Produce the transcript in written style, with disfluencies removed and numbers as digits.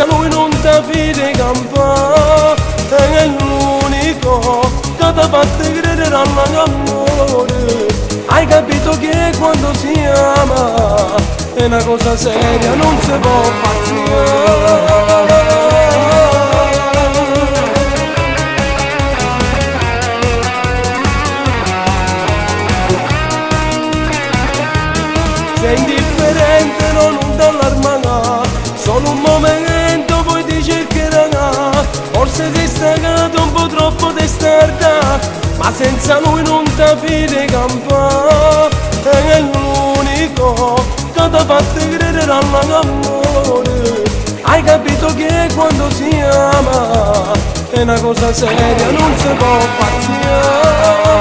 senza lui non ti fide campa, è l'unico che ti ha fatto credere all'amore. Hai capito che quando si ama è una cosa seria, non si può pazziare. Sei indifferente, non ti allarmare, solo un momento poi ti cercherà. Forse sei staccato un po' troppo testarda, ma senza lui non ti fide campa, è l'unico che ti ha fatto credere all'amore. Hai capito che quando si ama è una cosa seria, non si può pazziare.